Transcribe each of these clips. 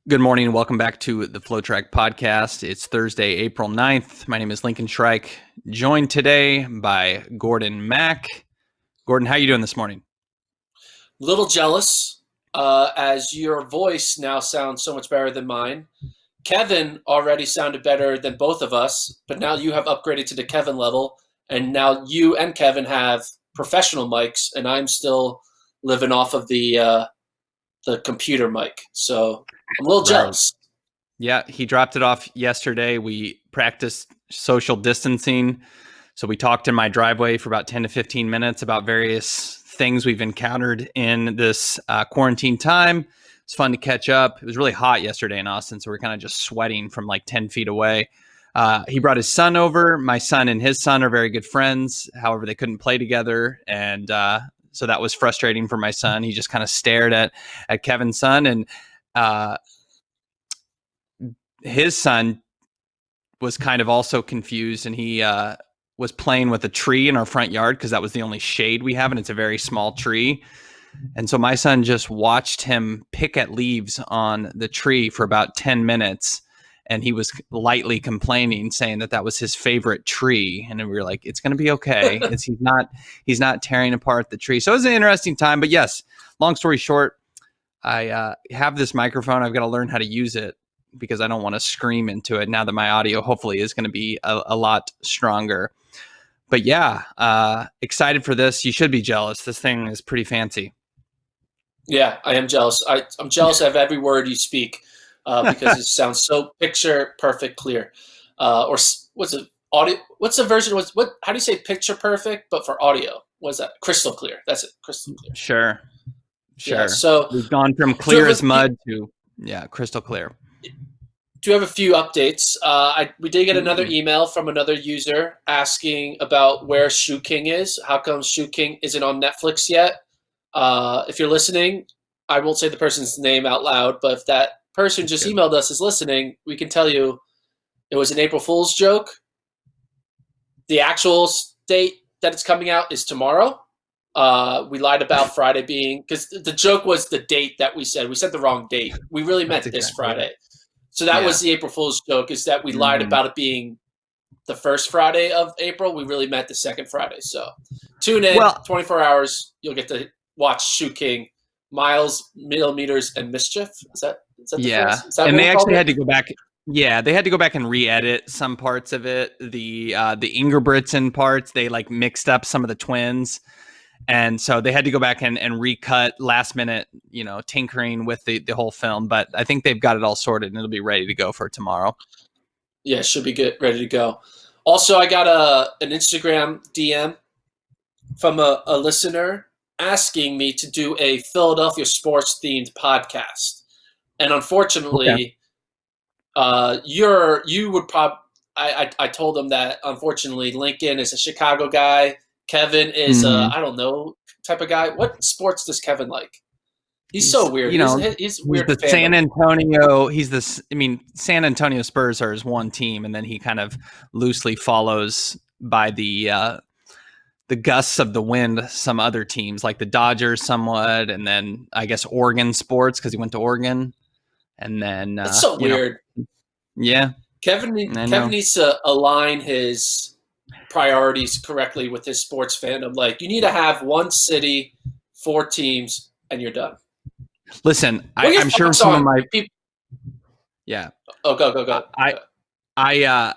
Good morning and welcome back to the FloTrack podcast. It's Thursday, April 9th. My name is Lincoln Shrike, joined today by Gordon Mack. Gordon, how are you doing this morning? Little jealous, as your voice now sounds so much better than mine. Kevin already sounded better than both of us, but now you have upgraded to the Kevin level, and now you and Kevin have professional mics, and I'm still living off of the computer mic. So I'm a little Right. jealous. Yeah, he dropped it off yesterday. We practiced social distancing. So we talked in my driveway for about 10 to 15 minutes about various things we've encountered in this quarantine time. It's fun to catch up. It was really hot yesterday in Austin, so we're kind of just sweating from like 10 feet away. He brought his son over. My son and his son are very good friends. However, they couldn't play together. And so that was frustrating for my son. He just kind of stared at Kevin's son. And his son was kind of also confused, and he was playing with a tree in our front yard because that was the only shade we have, and it's a very small tree. And so my son just watched him pick at leaves on the tree for about 10 minutes. And he was lightly complaining, saying that that was his favorite tree. And we were like, it's going to be okay. He's not tearing apart the tree. So it was an interesting time. But yes, long story short, I have this microphone. I've got to learn how to use it because I don't want to scream into it now that my audio hopefully is going to be a lot stronger. But yeah, excited for this. You should be jealous. This thing is pretty fancy. Yeah, I am jealous. I'm jealous of every word you speak because it sounds so picture perfect, clear. What's it? Audio? What's the version? What? How do you say picture perfect, but for audio? What's that? Crystal clear. That's it. Crystal clear. Sure. Yeah. Sure. So We've gone from do you clear have as a few, mud to, yeah, crystal clear. do you have a few updates? We did get another Ooh. email from another user asking about where Shoe King is. How come Shoe King isn't on Netflix yet? If you're listening, I won't say the person's name out loud, but if that person That's just good. emailed us is listening, we can tell you it was an April Fool's joke. The actual date that it's coming out is tomorrow. We lied about Friday being because the joke was the date that we said. We said the wrong date. We really That's meant this exactly right. Friday. So that Yeah. was the April Fool's joke, is that we lied Mhm. about it being the first Friday of April. We really meant the second Friday. So tune in, Well, 24 hours. You'll get to watch Shoe King, Miles, Millimeters, and Mischief. Is that the yeah. phrase? Is that And what they we called actually it? had to go back. Yeah, they had to go back and re-edit some parts of it. The Ingerbritsen parts, they like mixed up some of the twins. And so they had to go back and recut last minute, tinkering with the whole film. But I think they've got it all sorted and it'll be ready to go for tomorrow. Yeah, should be good, ready to go. Also, I got an Instagram DM from a listener asking me to do a Philadelphia sports themed podcast. And Okay. unfortunately, you would probably. I told him that unfortunately Lincoln is a Chicago guy. Kevin is a Hmm. I don't know type of guy. What sports does Kevin like? He's He's, so weird. you He's know, he's he's weird the San fandom. Antonio. San Antonio Spurs are his one team, and then he kind of loosely follows by the gusts of the wind some other teams like the Dodgers somewhat, and then I guess Oregon sports because he went to Oregon, and then That's so weird. yeah, I Kevin know. needs to align his priorities correctly with his sports fandom. Like you need to have one city, four teams, and you're done. Listen, What are your I'm sure thoughts some of on my people? yeah, Oh, go go I go. I, Go. I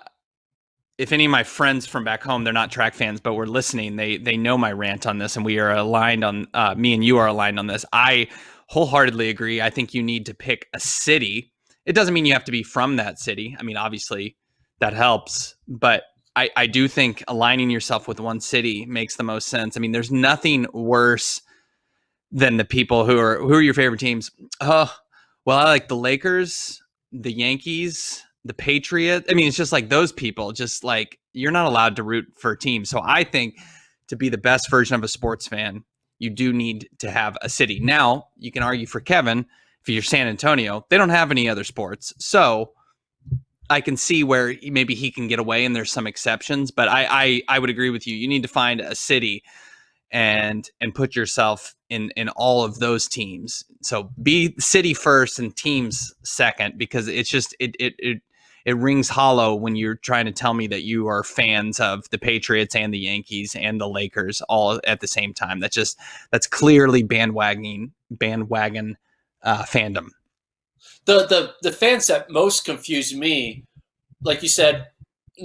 if any of my friends from back home, they're not track fans, but we're listening. They know my rant on this, and we are aligned on. Me and you are aligned on this. I wholeheartedly agree. I think you need to pick a city. It doesn't mean you have to be from that city. I mean, obviously, that helps, but I do think aligning yourself with one city makes the most sense. I mean, there's nothing worse than the people who are your favorite teams. Oh, well, I like the Lakers, the Yankees, the Patriots. I mean, it's just like those people. Just like you're not allowed to root for a team. So I think to be the best version of a sports fan, you do need to have a city. Now you can argue for Kevin if you're San Antonio, they don't have any other sports, so I can see where maybe he can get away, and there's some exceptions. But I would agree with you. You need to find a city and put yourself in all of those teams. So be city first and teams second, because it's just it rings hollow when you're trying to tell me that you are fans of the Patriots and the Yankees and the Lakers all at the same time. That's clearly bandwagon fandom. The fans that most confuse me, like you said,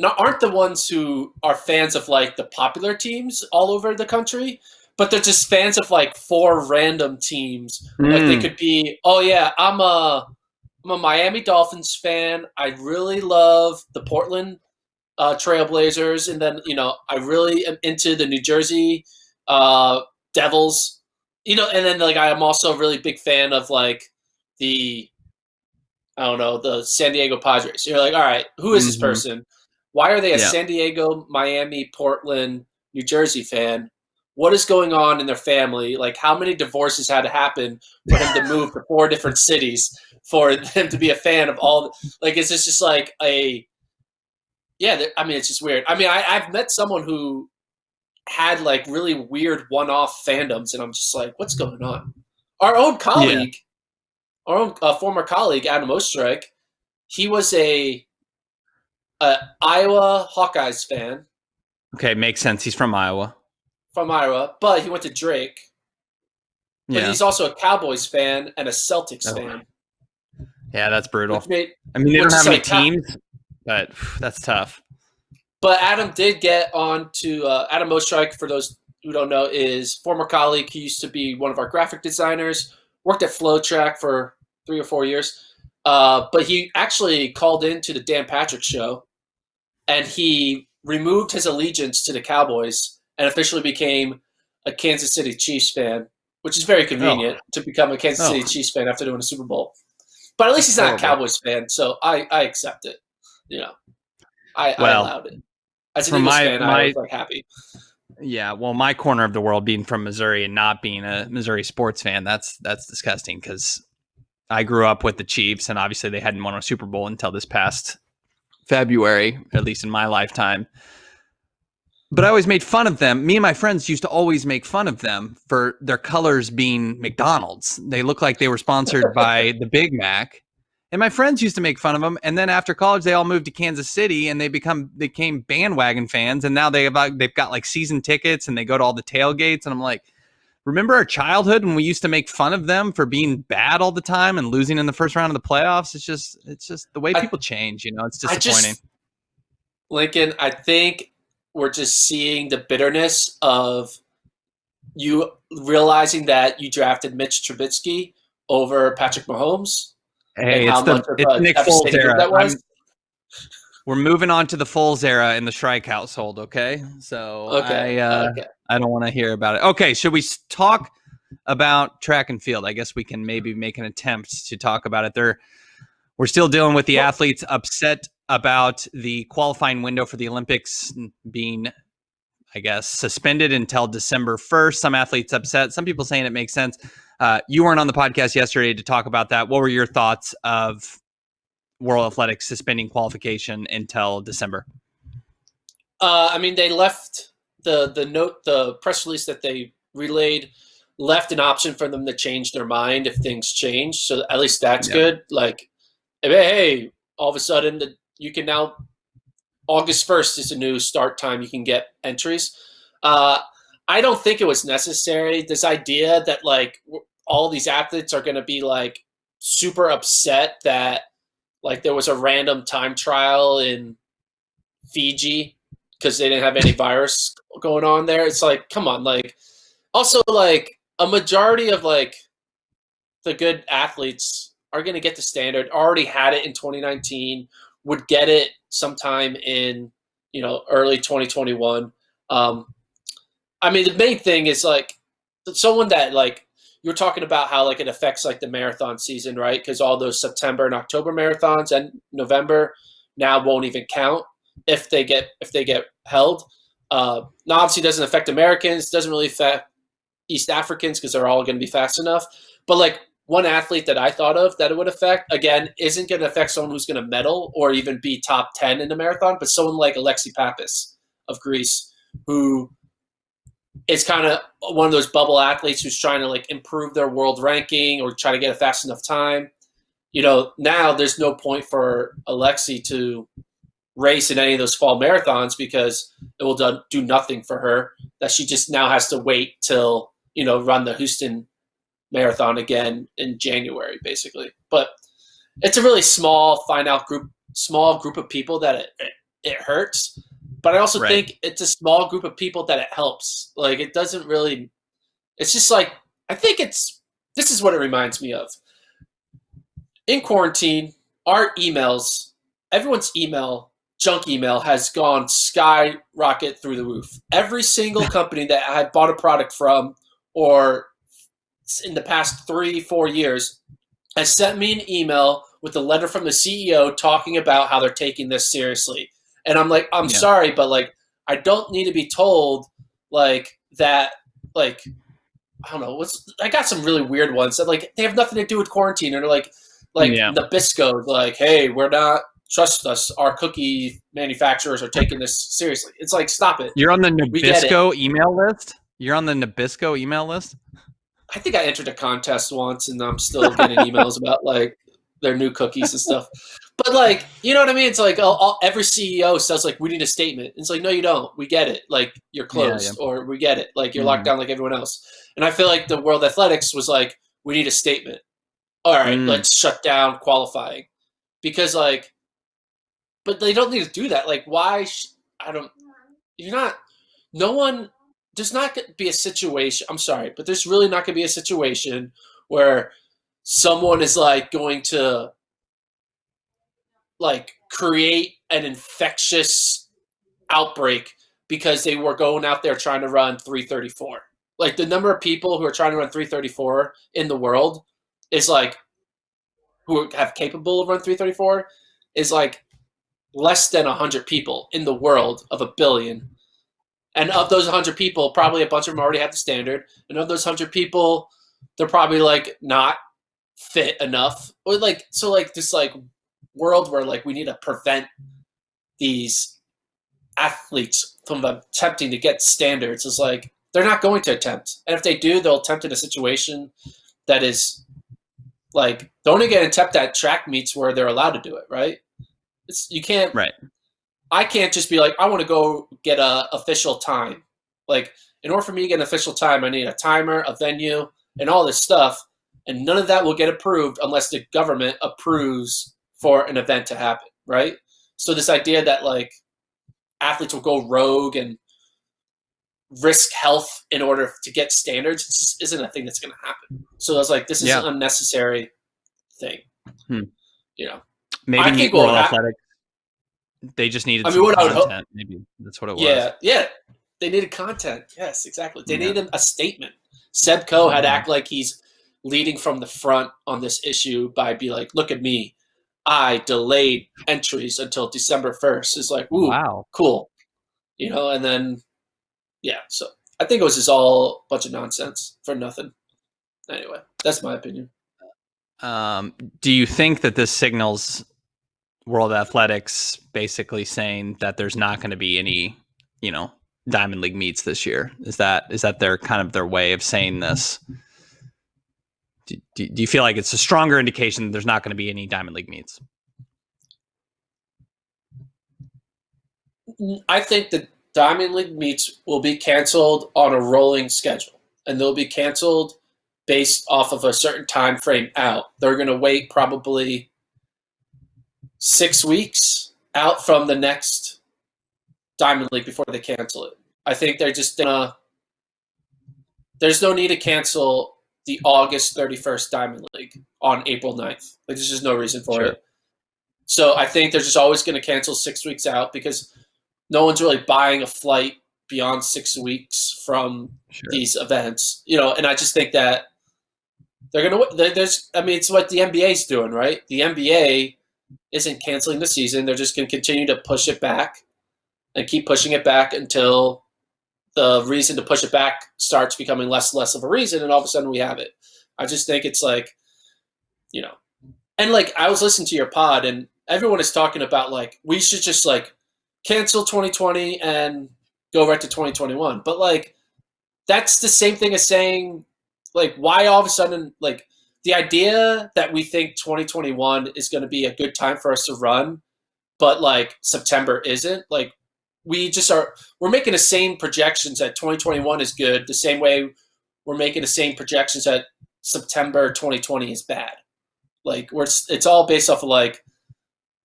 aren't the ones who are fans of like the popular teams all over the country, but they're just fans of like four random teams. Like they could be, oh yeah, I'm a Miami Dolphins fan. I really love the Portland Trailblazers, and then I really am into the New Jersey Devils. And then like I'm also a really big fan of like the I don't know, the San Diego Padres. You're like, all right, who is this person? Why are they a Yeah. San Diego, Miami, Portland, New Jersey fan? What is going on in their family? Like, how many divorces had to happen for him to move to 4 different cities for him to be a fan of all? Like, is this just like I mean, it's just weird. I mean, I've met someone who had like really weird one-off fandoms, and I'm just like, what's going on? Our own colleague, our own former colleague, Adam Ostrike, he was a Iowa Hawkeyes fan. Okay, makes sense. He's from Iowa. From Iowa, but he went to Drake. But he's also a Cowboys fan and a Celtics fan. Yeah, that's brutal. I mean, they don't have any teams, but that's tough. But Adam did get on to Adam Ostrike, for those who don't know, is former colleague. He used to be one of our graphic designers, worked at FloTrack for 3 or 4 years. But he actually called into the Dan Patrick Show, and he removed his allegiance to the Cowboys and officially became a Kansas City Chiefs fan, which is very convenient to become a Kansas City Chiefs fan after doing a Super Bowl. But at least he's not a Cowboys fan, so I accept it. I allowed it. As an Eagles fan, I was like happy. Yeah, well, my corner of the world, being from Missouri and not being a Missouri sports fan, that's disgusting, because I grew up with the Chiefs, and obviously they hadn't won a Super Bowl until this past February, at least in my lifetime. But I always made fun of them. Me and my friends used to always make fun of them for their colors being McDonald's. They looked like they were sponsored by the Big Mac. And my friends used to make fun of them. And then after college, they all moved to Kansas City, and they became bandwagon fans. And now they've got like season tickets, and they go to all the tailgates. And I'm like, remember our childhood when we used to make fun of them for being bad all the time and losing in the first round of the playoffs? It's just the way people change. It's disappointing. Lincoln, I think we're just seeing the bitterness of you realizing that you drafted Mitch Trubisky over Patrick Mahomes. Hey, it's Nick Foles era. We're moving on to the Foles era in the Shrike household, okay? So I don't want to hear about it. Okay, should we talk about track and field? I guess we can maybe make an attempt to talk about it. We're still dealing with the athletes upset about the qualifying window for the Olympics being, I guess, suspended until December 1st. Some athletes upset. Some people saying it makes sense. You weren't on the podcast yesterday to talk about that. What were your thoughts of World Athletics suspending qualification until December? I mean, they left the press release that they relayed left an option for them to change their mind if things change. So at least that's good. Like, hey, all of a sudden you can now, August 1st is a new start time. You can get entries. I don't think it was necessary. This idea that like all these athletes are going to be like super upset that like there was a random time trial in Fiji because they didn't have any virus going on there. It's like, come on. Like, also like a majority of like the good athletes are going to get the standard, already had it in 2019, would get it sometime in, early 2021. I mean, the main thing is like someone that like you're talking about how like it affects like the marathon season, right? Because all those September and October marathons and November now won't even count if they get held. Now, obviously, it doesn't affect Americans. Doesn't really affect East Africans because they're all going to be fast enough. But like one athlete that I thought of that it would affect, again, isn't going to affect someone who's going to medal or even be top 10 in the marathon, but someone like Alexi Pappas of Greece, who is kind of one of those bubble athletes who's trying to like improve their world ranking or try to get a fast enough time. Now there's no point for Alexi to race in any of those fall marathons because it will do nothing for her. That she just now has to wait till run the Houston marathon again in January, basically. But it's a really small group of people that it hurts. But I also think it's a small group of people that it helps. Like it doesn't really. It's just like I think this is what it reminds me of. In quarantine, our emails, everyone's junk email has gone skyrocket through the roof. Every single company that I bought a product from or in the past 3-4 years has sent me an email with a letter from the CEO talking about how they're taking this seriously. And I'm like, I'm sorry, but like, I don't need to be told like that, like, I don't know. I got some really weird ones that like, they have nothing to do with quarantine. And they're like Nabisco, like, hey, we're not, trust us, our cookie manufacturers are taking this seriously. It's like, stop it. You're on the Nabisco email list? You're on the Nabisco email list? I think I entered a contest once and I'm still getting emails about like their new cookies and stuff. But like, you know what I mean? It's like every CEO says like, we need a statement. It's like, no, you don't. We get it. Like you're closed or we get it. Like you're locked down like everyone else. And I feel like the World Athletics was like, we need a statement. All right, let's shut down qualifying because like, but they don't need to do that. Like why? There's not going to be a situation. I'm sorry, but there's really not going to be a situation where someone is like going to like create an infectious outbreak because they were going out there trying to run 3:34. Like the number of people who are trying to run 3:34 in the world is like who have capable of run 3:34 is like less than 100 people in the world of 1 billion. And of those 100 people, probably a bunch of them already have the standard. And of those 100 people, they're probably like not fit enough. Or like so like this like world where like we need to prevent these athletes from attempting to get standards is like they're not going to attempt. And if they do, they'll attempt in a situation that is like they're only going to attempt at track meets where they're allowed to do it, right? You can't I can't just be like, I want to go get an official time. Like, in order for me to get an official time, I need a timer, a venue, and all this stuff. And none of that will get approved unless the government approves for an event to happen, right? So this idea that, like, athletes will go rogue and risk health in order to get standards just isn't a thing that's going to happen. So I was like, this is an unnecessary thing. Maybe I think World Athletics. They just needed some content. Maybe that's what it was. Yeah. They needed content. Yes, exactly. They needed a statement. Seb Coe had to act like he's leading from the front on this issue by be like, look at me. I delayed entries until December 1st. It's like, ooh, wow, cool. And then, so I think it was just all a bunch of nonsense for nothing. Anyway, that's my opinion. Do you think that this signals World Athletics basically saying that there's not going to be any, Diamond League meets this year? Is that their kind of their way of saying this? Do you feel like it's a stronger indication that there's not going to be any Diamond League meets? I think the Diamond League meets will be canceled on a rolling schedule, and they'll be canceled based off of a certain time frame out. They're going to wait probably 6 weeks out from the next Diamond League before they cancel it. I think they're just gonna. There's no need to cancel the August 31st Diamond League on April 9th. Like, there's just no reason for it. So I think they're just always going to cancel 6 weeks out because no one's really buying a flight beyond 6 weeks from these events. And I just think that they're going to. It's what the NBA's doing, right? The NBA isn't canceling the season. They're just going to continue to push it back and keep pushing it back until the reason to push it back starts becoming less and less of a reason, and all of a sudden we have it. I just think it's like, and like I was listening to your pod and everyone is talking about like we should just like cancel 2020 and go right to 2021. But like that's the same thing as saying, like, why all of a sudden, like, the idea that we think 2021 is going to be a good time for us to run, but like September isn't, like, we're making the same projections that 2021 is good the same way we're making the same projections that September 2020 is bad. Like, it's all based off of, like,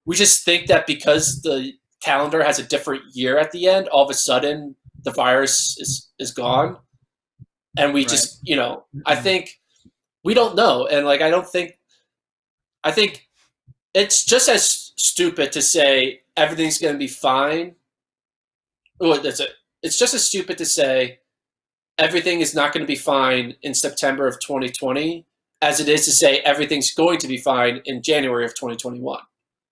we just think that because the calendar has a different year at the end, all of a sudden the virus is gone. And we Right. just, I think we don't know. And like, I think it's just as stupid to say everything's going to be fine. Oh, that's it. It's just as stupid to say everything is not going to be fine in September of 2020 as it is to say everything's going to be fine in January of 2021.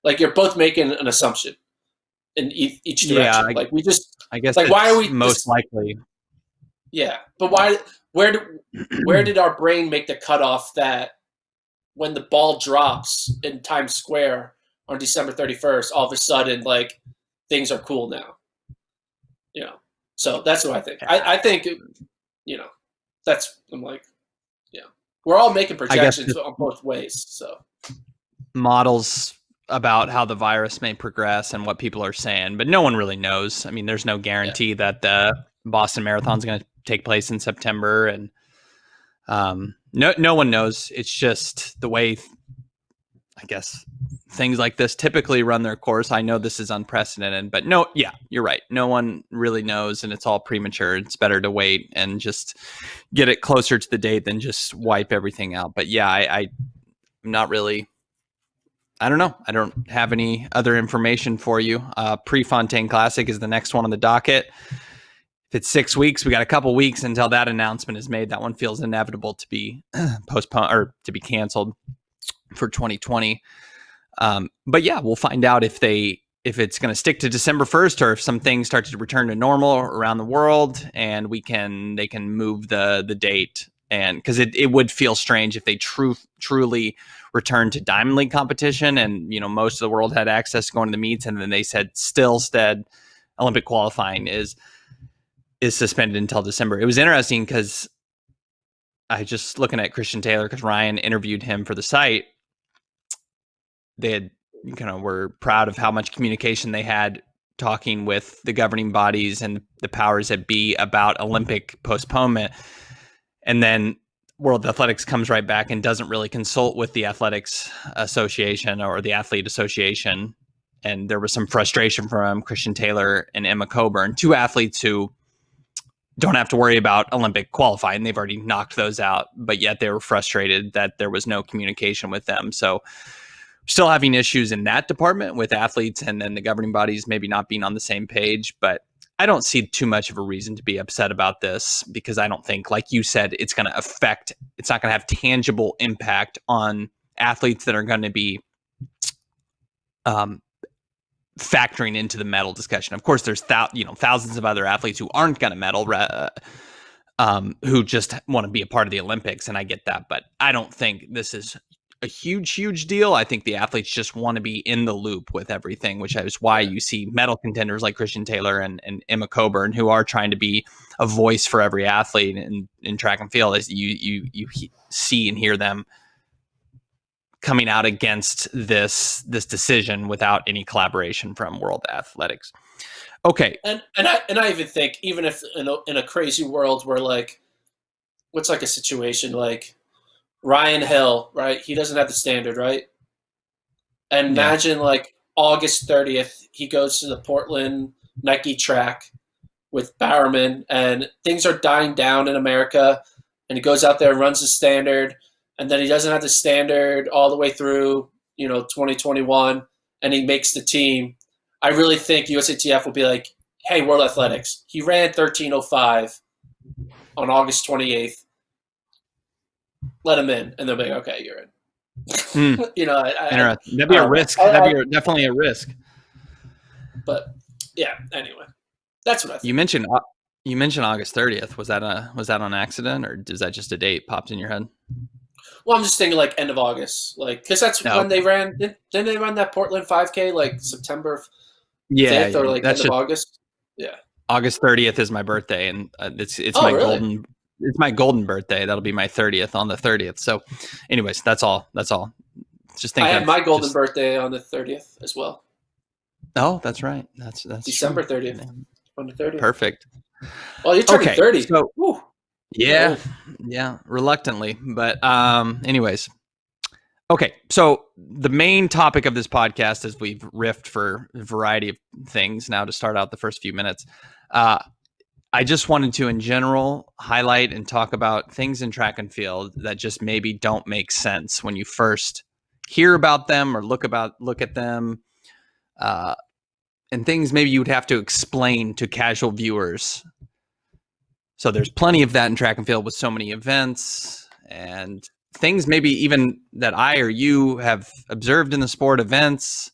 Like, you're both making an assumption in each Yeah, direction. Like, we just, I guess like, why are it's we most likely. yeah, but why? Where did our brain make the cutoff that when the ball drops in Times Square on December 31st, all of a sudden, like, things are cool now? So that's what I think. I think, I'm like, yeah, we're all making I guess projections on both ways. So models about how the virus may progress and what people are saying, but no one really knows. I mean, there's no yeah, guarantee that the Boston Marathon is going to take place in September, and no one knows. It's just the way, I guess, things like this typically run their course. I know this is unprecedented, but you're right. No one really knows, and it's all premature. It's better to wait and just get it closer to the date than just wipe everything out. But yeah, I'm not really. I don't know. I don't have any other information for you. Prefontaine Classic is the next one on the docket. If it's 6 weeks, we got a couple weeks until that announcement is made. That one feels inevitable to be postponed or to be canceled for 2020. But yeah, we'll find out if it's going to stick to December 1st or if some things start to return to normal around the world and they can move the date. And because it would feel strange if they truly returned to Diamond League competition and most of the world had access to going to the meets, and then they said stead Olympic qualifying is suspended until December. It was interesting because I just looking at Christian Taylor, because Ryan interviewed him for the site. They had were proud of how much communication they had talking with the governing bodies and the powers that be about Olympic postponement. And then World Athletics comes right back and doesn't really consult with the Athletics Association or the Athlete Association. And there was some frustration from Christian Taylor and Emma Coburn, two athletes who don't have to worry about Olympic qualifying. They've already knocked those out, but yet they were frustrated that there was no communication with them. So still having issues in that department with athletes and then the governing bodies maybe not being on the same page. But I don't see too much of a reason to be upset about this because I don't think, like you said, it's not going to have tangible impact on athletes that are going to be factoring into the medal discussion. Of course, there's thousands of other athletes who aren't going to medal, who just want to be a part of the Olympics, and I get that. But I don't think this is a huge deal. I think the athletes just want to be in the loop with everything, which is why you see medal contenders like Christian Taylor and Emma Coburn, who are trying to be a voice for every athlete in track and field. As you see and hear them coming out against this decision without any collaboration from World Athletics. Okay, and I even think, even if in a crazy world where, like, what's like a situation like Ryan Hill, right? He doesn't have the standard, right? And imagine like August 30th, he goes to the Portland Nike track with Bowerman, and things are dying down in America, and he goes out there and runs the standard, and then he doesn't have the standard all the way through, 2021, and he makes the team. I really think USATF will be like, hey, World Athletics, he ran 13:05 on August 28th. Let him in, and they'll be like, okay, you're in. That'd be a risk. That'd be definitely a risk. But yeah, anyway, that's what I think. You mentioned August 30th. Was that on accident, or is that just a date popped in your head? Well, I'm just thinking like end of August, like because that's when they ran. Didn't they run that Portland 5K like September 5th or like end of August? Yeah. August 30th is my birthday, and it's Oh, my really? golden birthday. That'll be my 30th on the 30th. So, anyways, that's all. That's all. Just I think had of my golden just. birthday on the 30th as well. Oh, that's right. That's true. December 30th on the 30th. Perfect. Oh, you're turning Okay, 30. so Woo, you're yeah, old. yeah, reluctantly, but anyways. Okay, so the main topic of this podcast, as we've riffed for a variety of things now to start out the first few minutes, uh, I just wanted to, in general, highlight and talk about things in track and field that just maybe don't make sense when you first hear about them or look at them, uh, and things maybe you would have to explain to casual viewers. So there's plenty of that in track and field with so many events and things maybe even that I or you have observed in the sport, events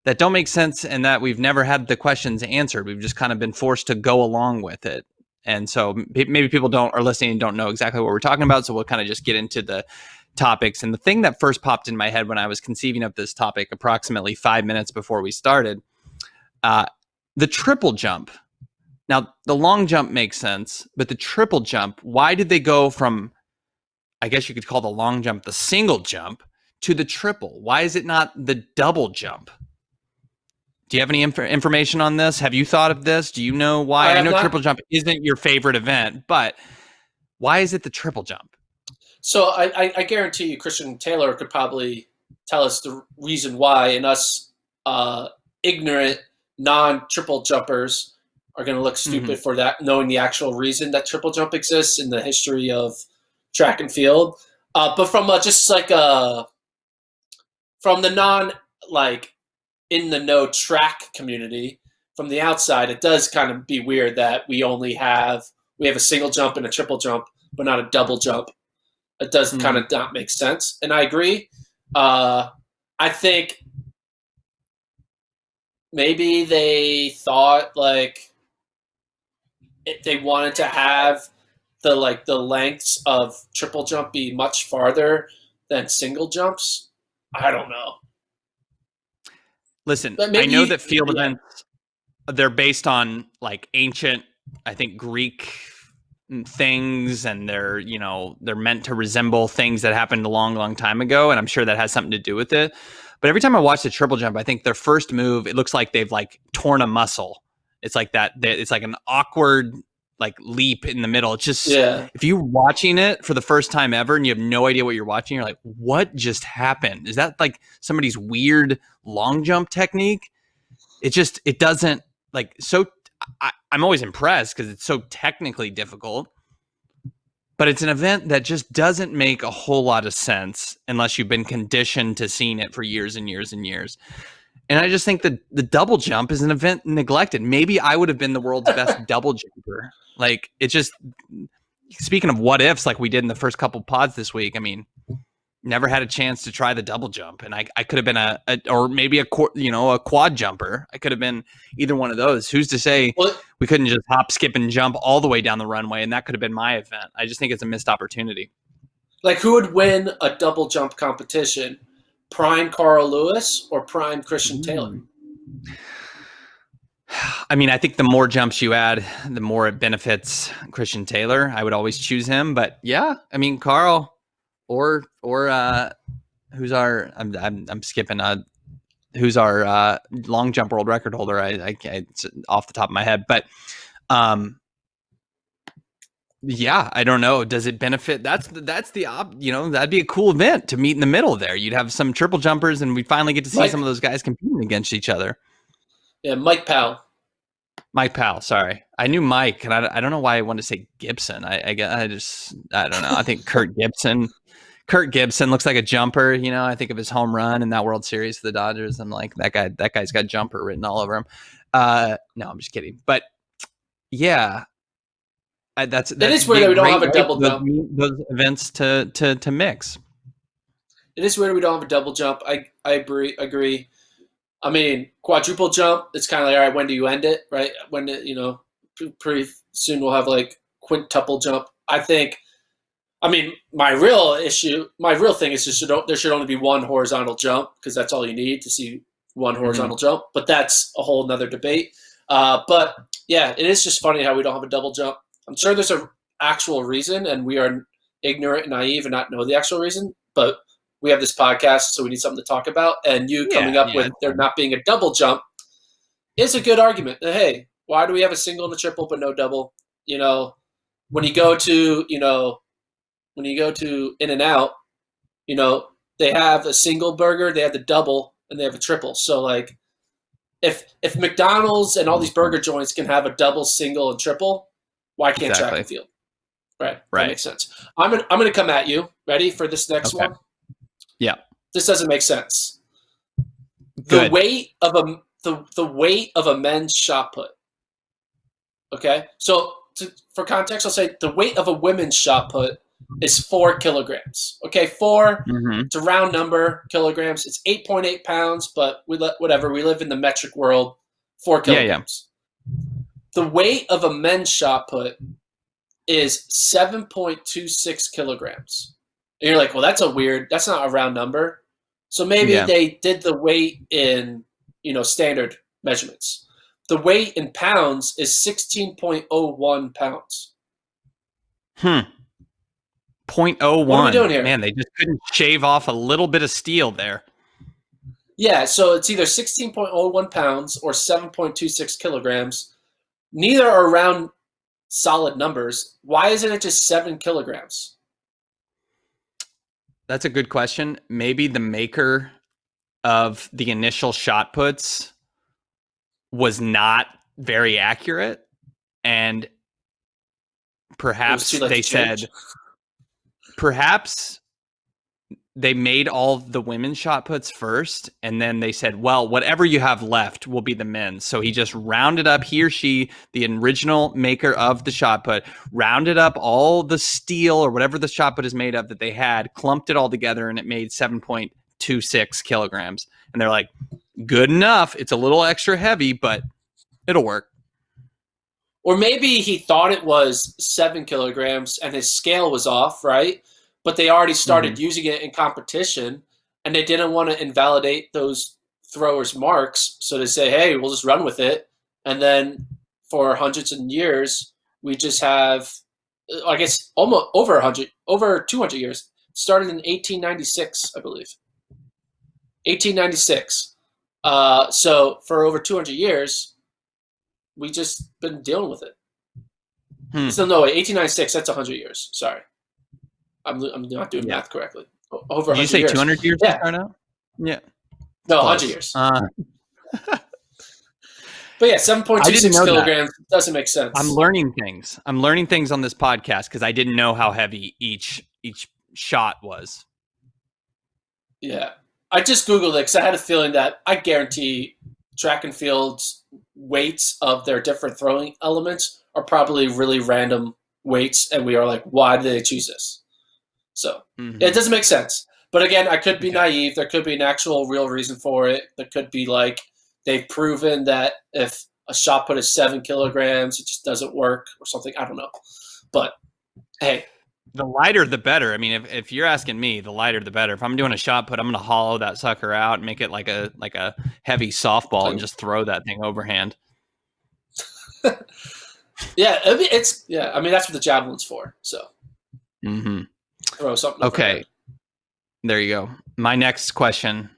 that don't make sense and that we've never had the questions answered. We've just kind of been forced to go along with it. And so maybe people are listening and don't know exactly what we're talking about. So we'll kind of just get into the topics. And the thing that first popped in my head when I was conceiving of this topic approximately 5 minutes before we started, uh, the triple jump. Now, the long jump makes sense, but the triple jump, why did they go from, I guess you could call the long jump the single jump, to the triple? Why is it not the double jump? Do you have any information on this? Have you thought of this? Do you know I why? I have know not. triple jump isn't your favorite event, but why is it the triple jump? So I guarantee you, Christian Taylor could probably tell us the reason why, and us ignorant non-triple jumpers are going to look Mm-hmm. stupid for that, knowing the actual reason that triple jump exists in the history of track and field. But from just like from the non like in the know track community, from the outside, it does kind of be weird that we have a single jump and a triple jump, but not a double jump. It does kind Mm-hmm. of not make sense, and I agree. Uh, I think maybe they thought like they wanted to have the lengths of triple jump be much farther than single jumps. I don't know, Listen, but I know maybe that field yeah, events, they're based on like ancient, I think, Greek things, and they're meant to resemble things that happened a long, long time ago, and I'm sure that has something to do with it. But every time I watch the triple jump, I think their first move, it looks like they've like torn a muscle. It's like that. It's like an awkward like leap in the middle. It's just, yeah. if you're watching it for the first time ever and you have no idea what you're watching, you're like, what just happened? Is that like somebody's weird long jump technique? It doesn't like so. I'm always impressed because it's so technically difficult, but it's an event that just doesn't make a whole lot of sense unless you've been conditioned to seeing it for years and years and years. And I just think that the double jump is an event neglected. Maybe I would have been the world's best double jumper. Like, it just, speaking of what ifs, like we did in the first couple pods this week, I mean, never had a chance to try the double jump, and I could have been or maybe a quad jumper. I could have been either one of those. Who's to say Well, we couldn't just hop, skip, and jump all the way down the runway, and that could have been my event? I just think it's a missed opportunity. like who would win a double jump competition? Prime Carl Lewis or Prime Christian Taylor? Mm. I mean, I think the more jumps you add, the more it benefits Christian Taylor. I would always choose him, but yeah, I mean, Carl or who's our I'm skipping who's our long jump world record holder. I it's off the top of my head, but yeah, I don't know. Does it benefit? That's the that'd be a cool event to meet in the middle there. You'd have some triple jumpers, and we'd finally get to see some of Mike, those guys competing against each other. yeah, Mike Powell. Mike Powell, sorry, I knew Mike, and I don't know why I wanted to say Gibson. I don't know. I think Kurt Gibson. Kurt Gibson looks like a jumper. I think of his home run in that World Series for the Dodgers. I'm like, that guy. That guy's got jumper written all over him. No, I'm just kidding. But yeah, It that'd is be weird a that we don't great have a way double for jump. those events to mix. It is weird we don't have a double jump. I agree. I mean, quadruple jump. It's kind of like, all right, when do you end it? Right? When pretty soon we'll have like quintuple jump. I think. I mean, my real thing is just there should only be one horizontal jump because that's all you need to see one Mm-hmm. horizontal jump. But that's a whole nother debate. But Yeah, it is just funny how we don't have a double jump. I'm sure there's a actual reason, and we are ignorant and naive and not know the actual reason. But we have this podcast, so we need something to talk about. And you coming Yeah, up yeah, with it's there fine. not being a double jump is a good argument. Hey, why do we have a single and a triple but no double? You know, when you go to In and Out, they have a single burger, they have the double, and they have a triple. So like if McDonald's and all these burger joints can have a double, single, and triple, why can't track Exactly. and field? Right. That Right. makes sense. I'm gonna come at you. Ready for this next Okay. one? Yeah. This doesn't make sense. The Good. weight of the weight of a men's shot put. Okay. So for context, I'll say the weight of a women's shot put is 4 kilograms. Okay, 4. Hmm. It's a round number, kilograms. It's 8.8 pounds, but whatever. We live in the metric world. 4 Yeah, yeah. kilograms. The weight of a men's shot put is 7.26 kilograms. And you're like, well, that's not a round number. So maybe Yeah. they did the weight in, standard measurements. The weight in pounds is 16.01 pounds. Hmm. What are we 0.01. doing here? Man, they just couldn't shave off a little bit of steel there. Yeah, so it's either 16.01 pounds or 7.26 kilograms. Neither are round solid numbers. Why isn't it just 7 kilograms? That's a good question. Maybe the maker of the initial shot puts was not very accurate, and It was too perhaps late they to change. said perhaps they made all the women's shot puts first, and then they said, well, whatever you have left will be the men's. So he just rounded up, he or she, the original maker of the shot put, rounded up all the steel or whatever the shot put is made of that they had, clumped it all together, and it made 7.26 kilograms. And they're like, good enough. It's a little extra heavy, but it'll work. Or maybe he thought it was 7 kilograms and his scale was off, right? But they already Mm-hmm. started using it in competition and they didn't want to invalidate those throwers' marks. So they say, hey, we'll just run with it. And then for hundreds of years, we just have, I guess, almost over 200 years. Started in 1896, I believe. 1896. So for over 200 years, we just been dealing with it. Hmm. So no, wait, 1896. That's 100 years. Sorry, I'm not doing Yeah. math correctly. Over Did you 100 say years. 200 years to Yeah, start out? Yeah. no, 100 Close. years. But yeah, I didn't 7.26 know that. kilograms doesn't make I'm sense. learning things. I'm learning things on this podcast because I didn't know how heavy each shot was. Yeah, I just googled it because I had a feeling that I guarantee track and field's weights of their different throwing elements are probably really random weights, and we are like, why did they choose this? So Mm-hmm. it doesn't make sense. But again, I could be Okay. naive. There could be an actual real reason for it. There could be like they've proven that if a shot put is 7 kilograms, it just doesn't work or something. I don't know. But hey, The lighter, the better. I mean, if you're asking me, the lighter, the better. If I'm doing a shot put, I'm going to hollow that sucker out and make it like a heavy softball and like, just throw that thing overhand. yeah, I mean, I mean that's what the javelin's for. So Mm-hmm. throw something overhead. Okay, there you go. My next question: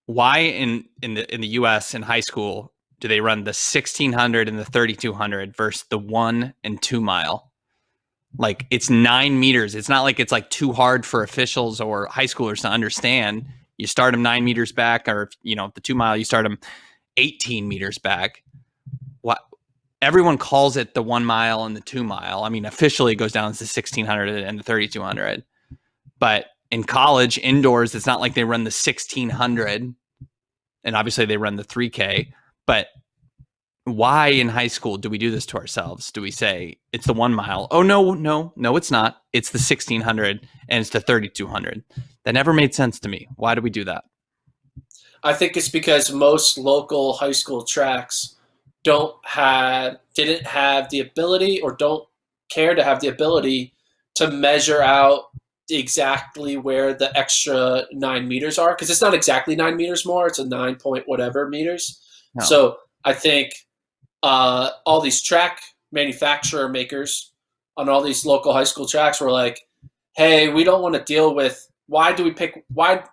why in the U.S. in high school do they run the 1600 and the 3200 versus the 1 and 2 mile? Like, it's 9 meters. It's not like it's like too hard for officials or high schoolers to understand. You start them 9 meters back, or the 2 mile, you start them 18 meters back. What? Everyone calls it the 1 mile and the 2 mile. I mean, officially it goes down to the 1600 and the 3200. But in college, indoors, it's not like they run the 1600, and obviously they run the 3K. But why in high school do we do this to ourselves? Do we say it's the 1 mile? Oh, no, it's not. It's the 1600 and it's the 3200. That never made sense to me. Why do we do that? I think it's because most local high school tracks didn't have the ability or don't care to have the ability to measure out exactly where the extra 9 meters are, because it's not exactly 9 meters more, it's a 9 point whatever meters. No. So I think all these track manufacturer makers on all these local high school tracks were like, hey, we don't want to deal with why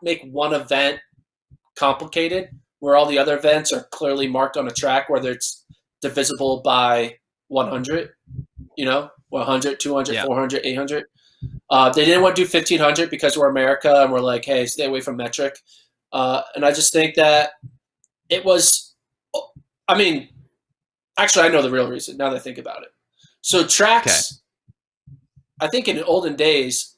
make one event complicated where all the other events are clearly marked on a track, whether it's divisible by 100, 100, 200, Yeah. 400, 800. They didn't want to do 1500 because we're America and we're like, hey, stay away from metric. And I just think that it was, I mean, actually, I know the real reason now that I think about it. So Okay. tracks, I think in olden days,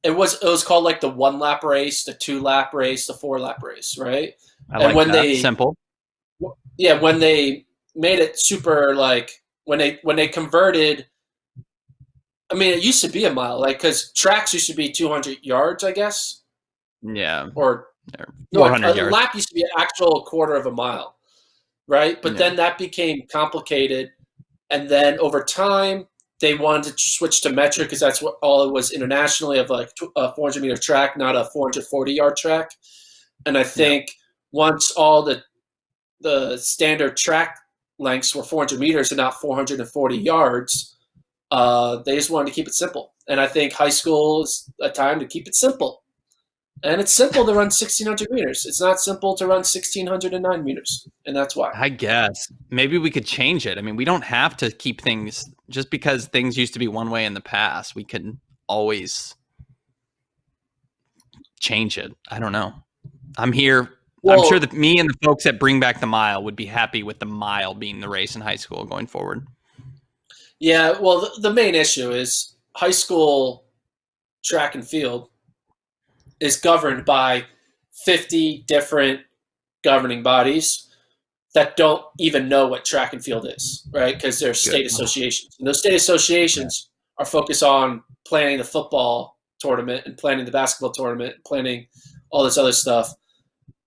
it was called like the 1 lap race, the 2 lap race, the 4 lap race, right? I And like that. Simple. when they made it super like when they converted, I mean, it used to be a mile, like because tracks used to be 200 yards, I guess, Yeah. or no, a 400 yards. lap used to be an actual quarter of a mile, right? But Yeah. then that became complicated, and then over time they wanted to switch to metric because that's what all it was internationally of like a 400-meter track, not a 440-yard track. And I Yeah. think once all the standard track lengths were 400 meters and not 440 yards, they just wanted to keep it simple. And I think high school is a time to keep it simple. And it's simple to run 1,600 meters. It's not simple to run 1,609 meters. And that's why. I guess maybe we could change it. I mean, we don't have to keep things just because things used to be one way in the past. We can always change it. I don't know. I'm here. I'm sure Well, that me and the folks that bring back the mile would be happy with the mile being the race in high school going forward. yeah, well, the main issue is high school track and field is governed by 50 different governing bodies that don't even know what track and field is, right? Because they're Good. state associations. And those state associations are focused on planning the football tournament and planning the basketball tournament and planning all this other stuff.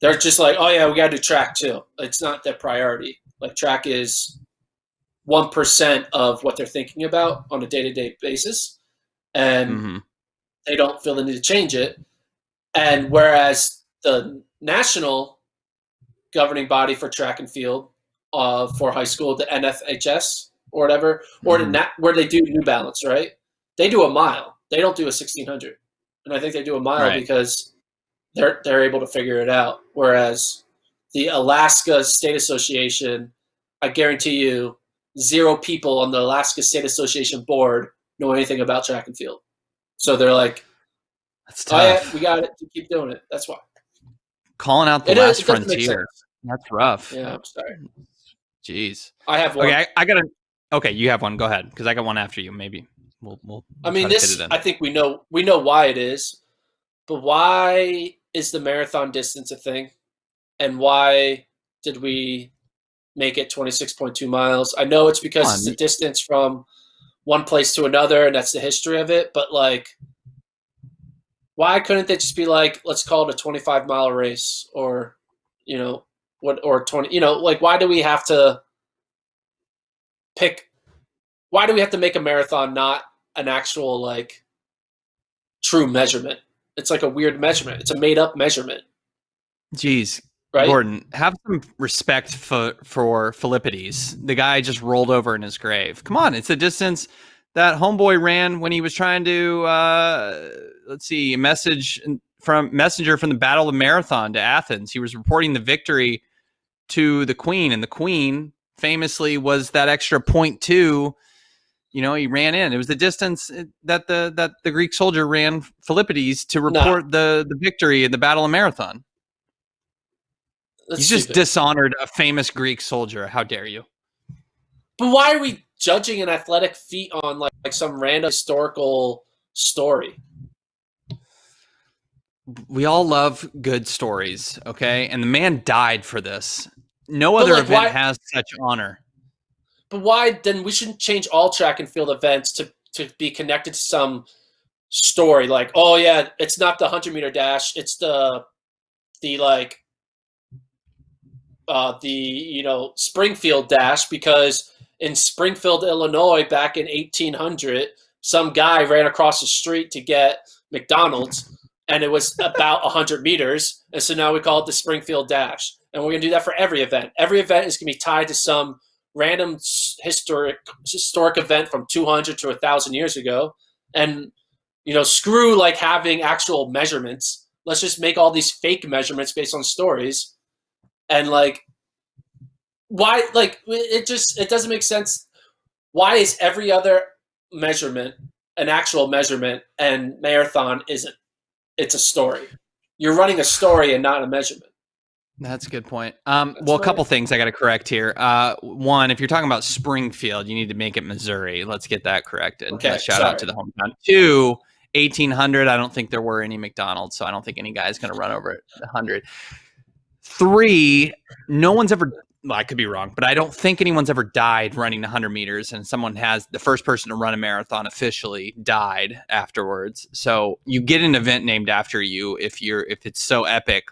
They're just like, oh, yeah, we got to do track too. It's not their priority. Like, track is 1% of what they're thinking about on a day to day basis. And Mm-hmm. they don't feel the need to change it. And whereas the national governing body for track and field for high school, the NFHS or whatever, or Mm-hmm. where they do New Balance, right? They do a mile. They don't do a 1,600, and I think they do a mile Right. because they're able to figure it out. Whereas the Alaska State Association, I guarantee you, 0 people on the Alaska State Association board know anything about track and field. So they're like, That's oh yeah, we tough. got it. To keep doing it. That's why. Calling out the It last is. It doesn't make sense. frontier. That's rough. Yeah, I'm sorry. Jeez. I have Okay, one. I got to. Okay, you have one. Go ahead, because I got one after you. Maybe I we'll mean, try to fit it this. in. I think we know why it is, but why is the marathon distance a thing, and why did we make it 26.2 miles? I know it's Come because it's on. the distance from one place to another, and that's the history of it. But like, why couldn't they just be like, let's call it a 25-mile race, or what, or 20? Like, why do we have to pick? Why do we have to make a marathon not an actual like true measurement? It's like a weird measurement. It's a made up measurement, Jeez, right? Gordon, have some respect for Philippides. The guy just rolled over in his grave. Come on, it's the distance that homeboy ran when he was trying to let's see, messenger from the Battle of Marathon to Athens. He was reporting the victory to the Queen, and the Queen famously was that extra point two. He ran in. It was the distance that the Greek soldier ran Philippides to Nah, report the victory in the Battle of Marathon. You that's just stupid. dishonored a famous Greek soldier. How dare you? But why are we judging an athletic feat on like some random historical story? We all love good stories, okay? And the man died for this. No But other like, event why? has such honor. But why then? We shouldn't change all track and field events to be connected to some story. Like, oh yeah, it's not the 100-meter dash. It's the like the Springfield dash because in Springfield, Illinois, back in 1800, some guy ran across the street to get McDonald's, and it was about 100 meters, and so now we call it the Springfield Dash, and we're gonna do that for every event. Every event is gonna be tied to some random historic event from 200 to 1,000 years ago, and screw like having actual measurements. Let's just make all these fake measurements based on stories, and like, why? Like, it doesn't make sense. Why is every other measurement an actual measurement and marathon isn't? It's a story. You're running a story and not a measurement. That's a good point. Well, a couple things I got to correct here. One, if you're talking about Springfield, you need to make it Missouri. Let's get that corrected. Okay, Shout out to the hometown. Two, 1800. I don't think there were any McDonald's, so I don't think any guy's going to run over 100. Three, no one's ever. Well, I could be wrong, but I don't think anyone's ever died running 100 meters, and someone has the first person to run a marathon officially died afterwards. So you get an event named after you if it's so epic,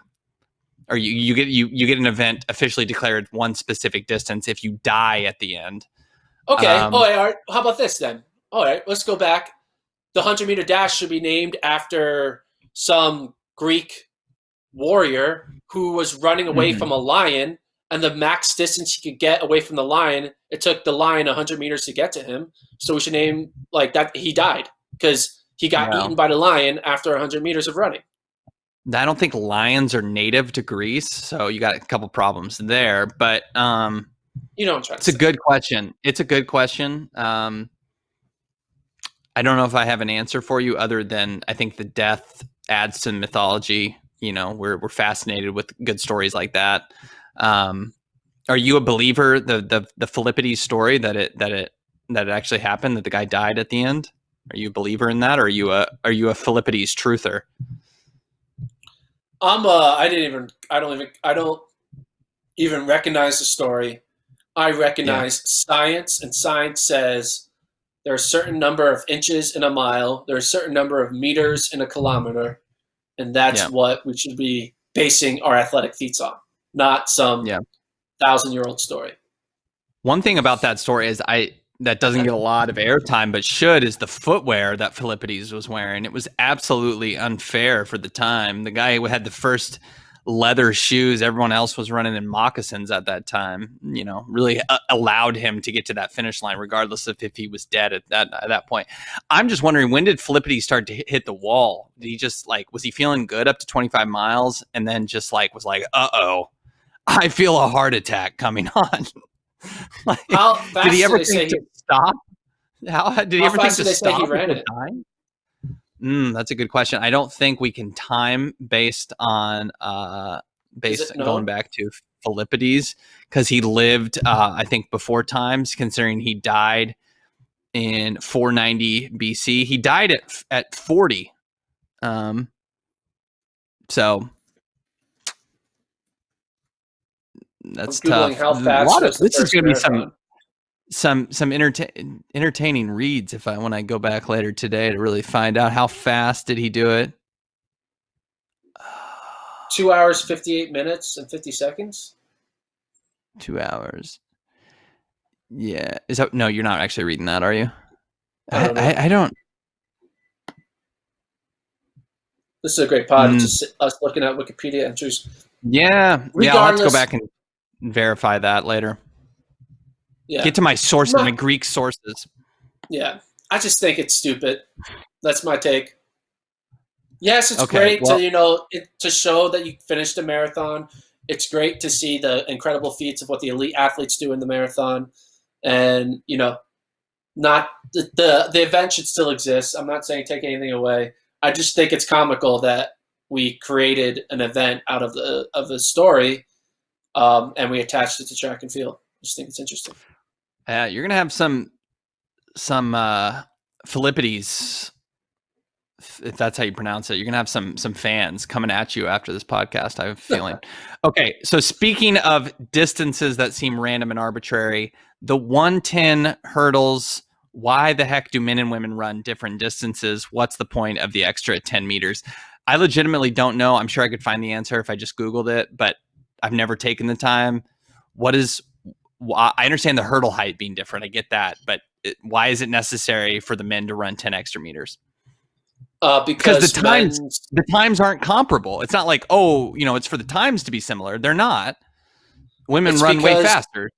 or you get an event officially declared one specific distance if you die at the end. Okay. All right. How about this then? All right, let's go back. The 100-meter dash should be named after some Greek warrior who was running away from a lion, and the max distance he could get away from the lion, it took the lion 100 meters to get to him. So we should name like that. He died because he got eaten by the lion after 100 meters of running. I don't think lions are native to Greece, so you got a couple problems there. But it's a good question. It's a good question. I don't know if I have an answer for you other than I think the death adds to the mythology. We're fascinated with good stories like that. Are you a believer the Philippides story that it actually happened, that the guy died at the end? Are you a believer in that, or are you a Philippides truther? I don't even recognize the story. I recognize science, and science says there are a certain number of inches in a mile, there are a certain number of meters in a kilometer, and that's what we should be basing our athletic feats on, not some 1,000-year-old story. One thing about that story is that doesn't get a lot of airtime, but is the footwear that Philippides was wearing. It was absolutely unfair for the time. The guy who had the first leather shoes, everyone else was running in moccasins at that time, really allowed him to get to that finish line, regardless of if he was dead at that point. I'm just wondering, when did Philippides start to hit the wall? Did he just was he feeling good up to 25 miles and then just was like, uh-oh, I feel a heart attack coming on? How fast did he ever think to stop? Did he ever think to stop? He ran it? That's a good question. I don't think we can time based on going back to Philippides, because he lived, I think, before times, considering he died in 490 BC. He died at 40. So that's tough. How fast this is going to be some entertaining reads when I go back later today to really find out how fast did he do it. 2 hours, 58 minutes, and 50 seconds. 2 hours. Yeah. No, you're not actually reading that, are you? I don't. This is a great pod. It's just us looking at Wikipedia entries. Yeah. I'll have to go back and verify that later. Yeah. Get to my sources, my Greek sources. Yeah. I just think it's stupid. That's my take. Yes, it's great to show that you finished a marathon. It's great to see the incredible feats of what the elite athletes do in the marathon. And, not the event should still exist. I'm not saying take anything away. I just think it's comical that we created an event out of the story, and we attached it to track and field. I just think it's interesting. You're gonna have some Philippides, if that's how you pronounce it. You're gonna have some fans coming at you after this podcast, I have a feeling. Okay, so speaking of distances that seem random and arbitrary, the 110 hurdles. Why the heck do men and women run different distances? What's the point of the extra 10 meters? I legitimately don't know. I'm sure I could find the answer if I just Googled it, but I've never taken the time. I understand the hurdle height being different. I get that. But why is it necessary for the men to run 10 extra meters? Because the times aren't comparable. It's not like, it's for the times to be similar. They're not. Women run way faster.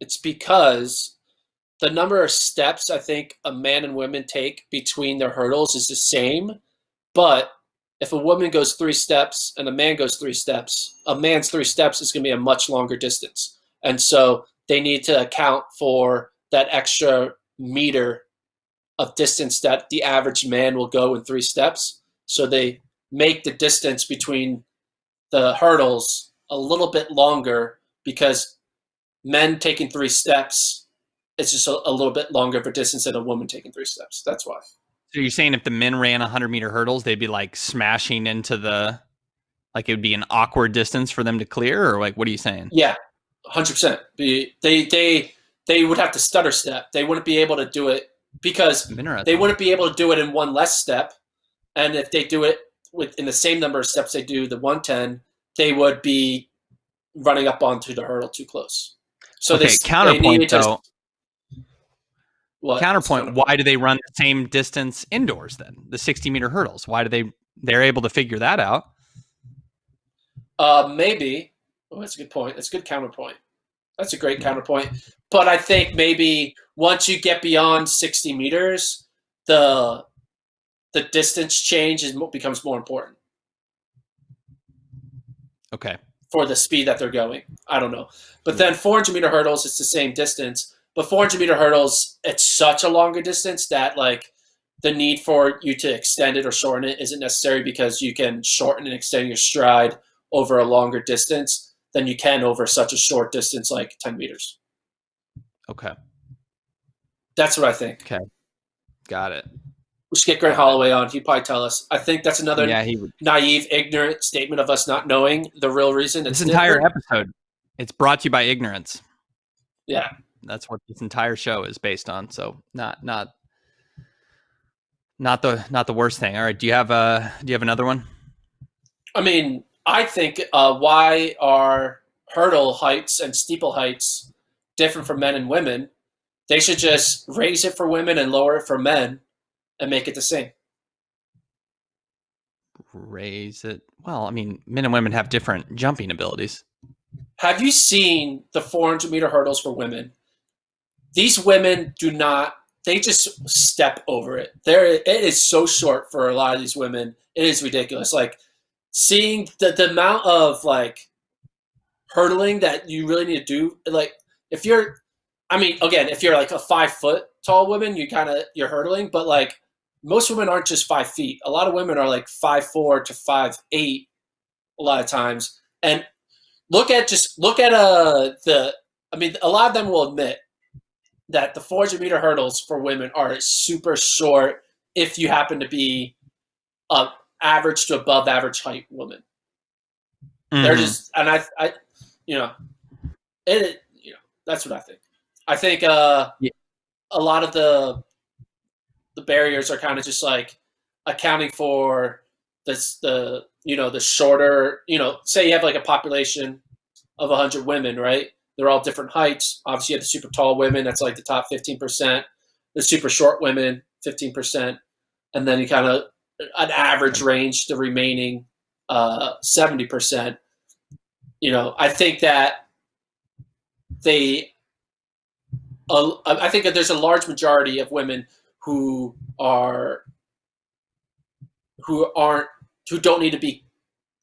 It's because the number of steps I think a man and women take between their hurdles is the same, but if a woman goes 3 steps and a man goes 3 steps, a man's 3 steps is going to be a much longer distance. And so they need to account for that extra meter of distance that the average man will go in 3 steps. So they make the distance between the hurdles a little bit longer because men taking 3 steps, it's just a little bit longer of a distance than a woman taking 3 steps. That's why. So you're saying if the men ran 100-meter hurdles, they'd be like smashing into the, like it would be an awkward distance for them to clear, or like what are you saying? Yeah, 100%. They would have to stutter step. They wouldn't be able to do it because they wouldn't be able to do it in one less step. And if they do it in the same number of steps they do the 110, they would be running up onto the hurdle too close. So okay, counterpoint though. What? Counterpoint, why do they run the same distance indoors then? The 60-meter hurdles. Why do they're able to figure that out? Maybe. Oh, that's a good point. That's a good counterpoint. That's a great counterpoint. But I think maybe once you get beyond 60 meters, the distance change becomes more important. Okay. For the speed that they're going. I don't know. But then 400-meter hurdles, it's the same distance. But 400-meter hurdles, it's such a longer distance that like the need for you to extend it or shorten it isn't necessary because you can shorten and extend your stride over a longer distance than you can over such a short distance like 10 meters. Okay. That's what I think. Okay. Got it. We should get Grant Holloway on. He'd probably tell us. I think that's another naive, ignorant statement of us not knowing the real reason. This entire episode, it's brought to you by ignorance. Yeah. That's what this entire show is based on. So not the worst thing. All right. Do you have another one? I mean, I think why are hurdle heights and steeple heights different for men and women? They should just raise it for women and lower it for men and make it the same. Raise it. Well, I mean, men and women have different jumping abilities. Have you seen the 400-meter hurdles for women? These women do not, they just step over it. It is so short for a lot of these women. It is ridiculous. Like seeing the amount of like hurdling that you really need to do. Like if you're, I mean, again, if you're like a 5-foot tall woman, you're hurdling, but like most women aren't just 5 feet. A lot of women are like 5'4" to 5'8" a lot of times. And look at I mean, a lot of them will admit that the 400-meter hurdles for women are super short if you happen to be a average to above average height woman. Mm-hmm. They're just, and I that's what I think. I think a lot of the barriers are kind of just like accounting for the shorter, say you have like a population of 100 women, right? They're all different heights. Obviously, you have the super tall women. That's like the top 15%. The super short women, 15%. And then you kind of an average range, the remaining 70%. I think that I think that there's a large majority of women who don't need to be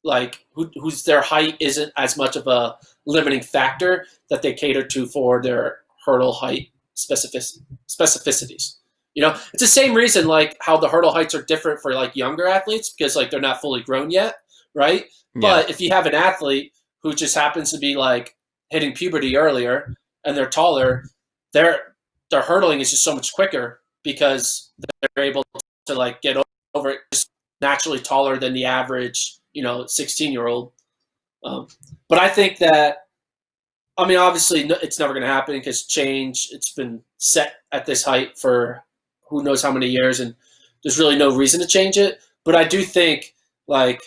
like whose their height isn't as much of a limiting factor that they cater to for their hurdle height specificities. It's the same reason like how the hurdle heights are different for like younger athletes because like they're not fully grown yet, right? Yeah. But if you have an athlete who just happens to be like hitting puberty earlier and they're taller, their hurdling is just so much quicker because they're able to like get over it just naturally taller than the average 16-year-old. But I think that, I mean, obviously it's never going to happen because it's been set at this height for who knows how many years, and there's really no reason to change it. But I do think, like,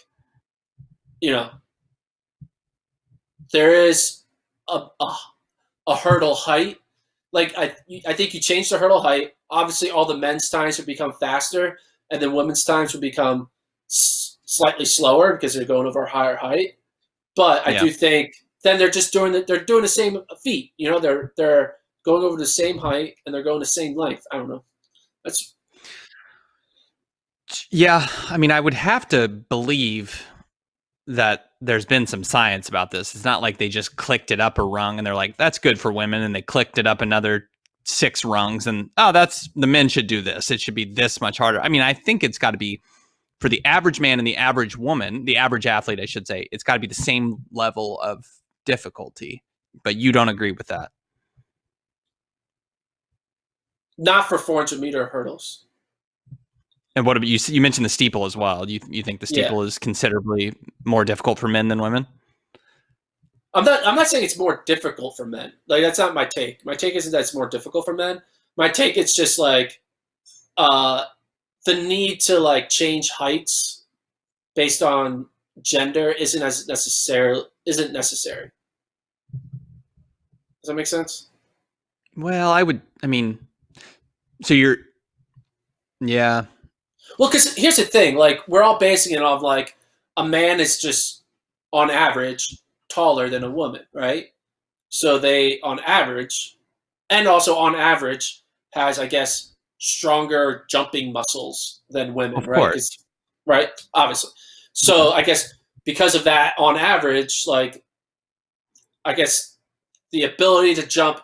there is a hurdle height. Like, I think you change the hurdle height. Obviously, all the men's times would become faster, and then women's times would become slightly slower because they're going over a higher height. But I do think then they're just doing the same feet. You know, they're going over the same height and they're going the same length. I don't know. That's Yeah, I mean, I would have to believe that there's been some science about this. It's not like they just clicked it up a rung and they're like, that's good for women, and they clicked it up another 6 rungs and that's the men should do this. It should be this much harder. I mean, I think it's got to be for the average man and the average woman, the average athlete, I should say, it's got to be the same level of difficulty. But you don't agree with that. not for 400-meter hurdles. And what about you? You mentioned the steeple as well. You think the steeple is considerably more difficult for men than women? I'm not saying it's more difficult for men. Like, that's not my take. My take isn't that it's more difficult for men. My take is just like the need to like change heights based on gender isn't necessary. Does that make sense? Well, I mean, so yeah. Well, because here's the thing: like, we're all basing it on like a man is just on average taller than a woman, right? So they, on average, and also on average, has, I guess, stronger jumping muscles than women, Of right? course. Right, obviously. So I guess because of that, on average, like, I guess the ability to jump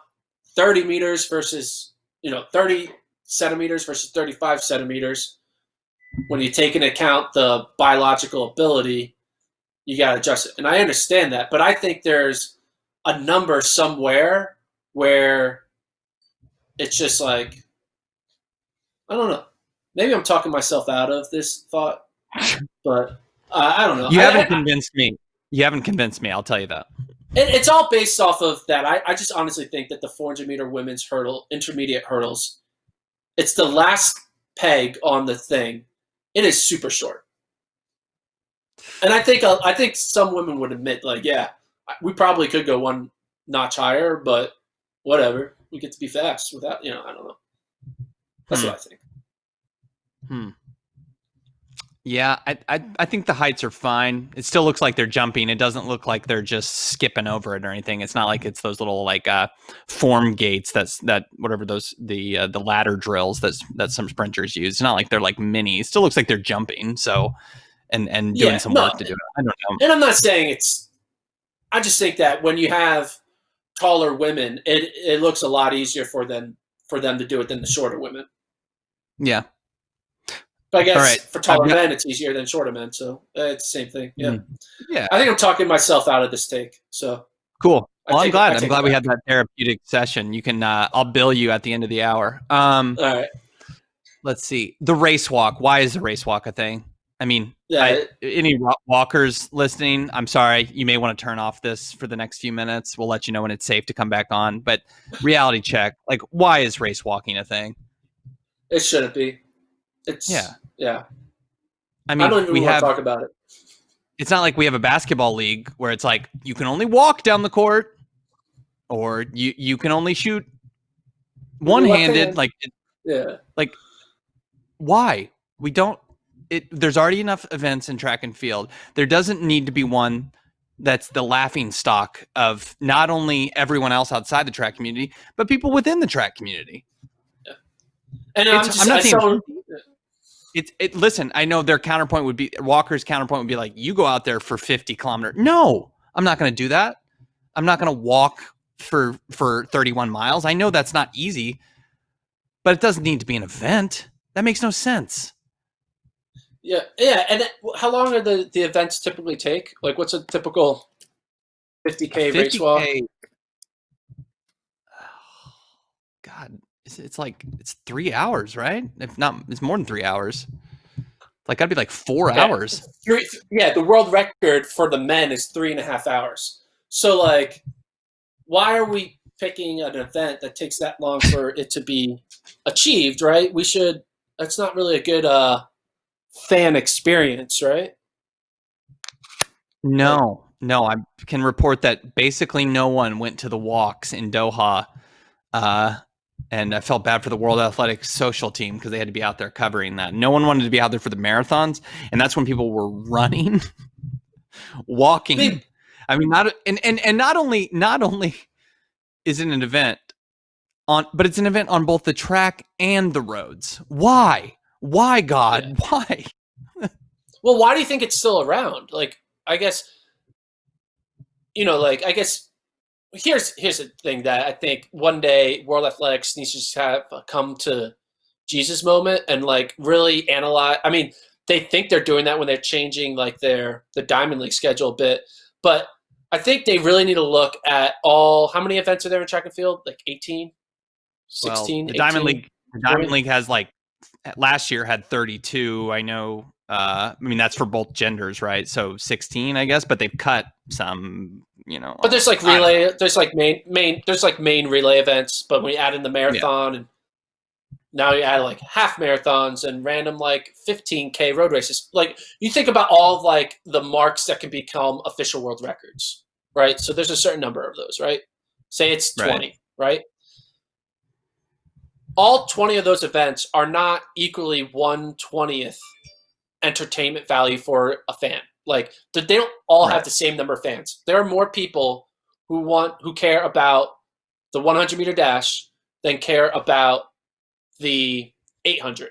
30 meters versus 30 centimeters versus 35 centimeters, when you take into account the biological ability, you got to adjust it. And I understand that, but I think there's a number somewhere where it's just like, I don't know. Maybe I'm talking myself out of this thought, but I don't know. You haven't convinced me. You haven't convinced me. I'll tell you that. It's all based off of that. I just honestly think that the 400-meter women's intermediate hurdles, it's the last peg on the thing. It is super short. And I think some women would admit, like, yeah, we probably could go one notch higher, but whatever. We get to be fast without, I don't know. That's what I think. Yeah, I think the heights are fine. It still looks like they're jumping. It doesn't look like they're just skipping over it or anything. It's not like it's those little like form gates that whatever those the ladder drills that some sprinters use. It's not like they're like mini. It still looks like they're jumping. So and doing some work to do it. I don't know. And I'm not saying it's. I just think that when you have taller women, it looks a lot easier for them to do it than the shorter women. Yeah. But I guess for taller men, it's easier than shorter men. So it's the same thing. Yeah. Yeah. I think I'm talking myself out of this take. So cool. Well, I'm glad we had that therapeutic session. You can, I'll bill you at the end of the hour. All right. Let's see. The race walk. Why is the race walk a thing? I mean, any walkers listening, I'm sorry. You may want to turn off this for the next few minutes. We'll let you know when it's safe to come back on. But reality check. Like, why is race walking a thing? It shouldn't be. Yeah. I mean, I don't even want to talk about it. It's not like we have a basketball league where it's like you can only walk down the court, or you can only shoot one-handed. Like why? We don't. There's already enough events in track and field. There doesn't need to be one that's the laughing stock of not only everyone else outside the track community, but people within the track community. Yeah. And I'm not saying. Listen, I know their counterpoint would be Walker's counterpoint would be like, you go out there for 50 kilometers. No, I'm not going to do that. I'm not going to walk for 31 miles. I know that's not easy, but it doesn't need to be an event. That makes no sense. Yeah. And how long are the events typically take? Like, what's a typical 50K race walk? God. It's like it's 3 hours, right? If not, it's more than 3 hours. Like, that'd be like 4 hours. The world record for the men is 3.5 hours. So, like, why are we picking an event that takes that long for it to be achieved? Right? That's not really a good fan experience, right? No. I can report that basically no one went to the walks in Doha. And I felt bad for the World Athletics social team because they had to be out there covering that. No one wanted to be out there for the marathons. And that's when people were running, walking. I mean, not and not only is it an event but it's an event on both the track and the roads. Why? Why, Yeah. God? Why? Well, why do you think it's still around? Like, I guess, like, I guess here's the thing that I think one day World Athletics needs to just have a come to Jesus moment and like really analyze. I mean, they think they're doing that when they're changing like the Diamond League schedule a bit, but I think they really need to look at how many events are there in track and field? Like 18, Well, 16, the 18, Diamond League has like last year had 32. I know. I mean, that's for both genders, right? So 16, I guess, but they've cut some. But there's like relay, there's like main relay events, but when you add in the marathon and now you add like half marathons and random like 15K road races. Like you think about all of like the marks that can become official world records, right? So there's a certain number of those, right? Say it's 20, right? All 20 of those events are not equally 1/20th entertainment value for a fan. Like they don't all have the same number of fans. There are more people who care about the 100-meter dash than care about the 800.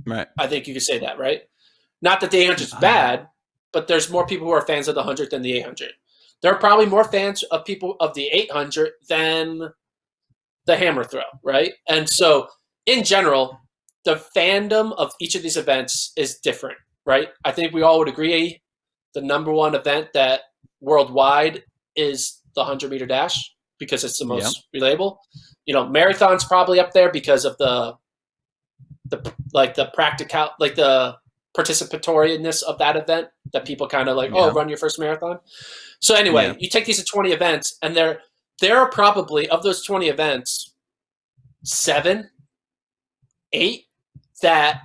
Right. I think you could say that, right? Not that the 800 is bad, but there's more people who are fans of the 100 than the 800. There are probably more fans of people of the 800 than the hammer throw, right? And so, in general, the fandom of each of these events is different, right? I think we all would agree the number one event that worldwide is the 100-meter dash because it's the most relatable. Marathon's probably up there because of the practical, like the participatoryness of that event that people kind of like, run your first marathon. So anyway, you take these to 20 events and there are probably, of those 20 events, 7, 8 that